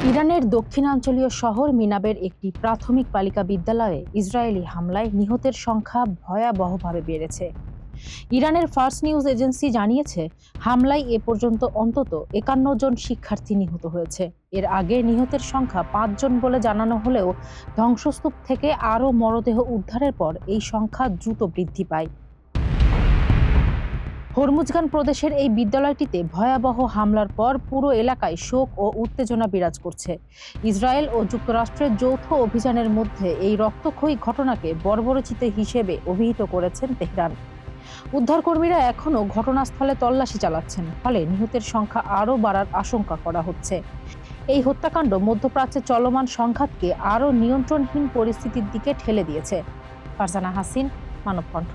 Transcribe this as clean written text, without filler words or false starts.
ইরানের দক্ষিণাঞ্চলীয় শহর মিনাবের একটি প্রাথমিক বালিকা বিদ্যালয়ে ইসরায়েলি হামলায় নিহতের সংখ্যা ভয়াবহভাবে বেড়েছে। ইরানের ফার্স্ট নিউজ এজেন্সি জানিয়েছে, হামলায় এ পর্যন্ত অন্তত ৫১ জন শিক্ষার্থী নিহত হয়েছে। এর আগে নিহতের সংখ্যা ৫ জন বলে জানানো হলেও ধ্বংসস্তূপ থেকে আরও মরদেহ উদ্ধারের পর এই সংখ্যা দ্রুত বৃদ্ধি পায়। হরমুজগান প্রদেশের এই বিদ্যালয়টিতে ভয়াবহ হামলার পর পুরো এলাকায় শোক ও উত্তেজনা বিরাজ করছে। ইসরায়েল ও যুক্তরাষ্ট্রের যৌথ অভিযানের মধ্যে এই রক্তক্ষয়ী ঘটনাকে বর্বরোচিত হিসেবে অভিহিত করেছেন তেহরান। উদ্ধারকর্মীরা এখনও ঘটনাস্থলে তল্লাশি চালাচ্ছেন, ফলে নিহতের সংখ্যা আরও বাড়ার আশঙ্কা করা হচ্ছে। এই হত্যাকাণ্ড মধ্যপ্রাচ্যে চলমান সংঘাতকে আরও নিয়ন্ত্রণহীন পরিস্থিতির দিকে ঠেলে দিয়েছে। ফারজানা হাসিন, মানবকণ্ঠ।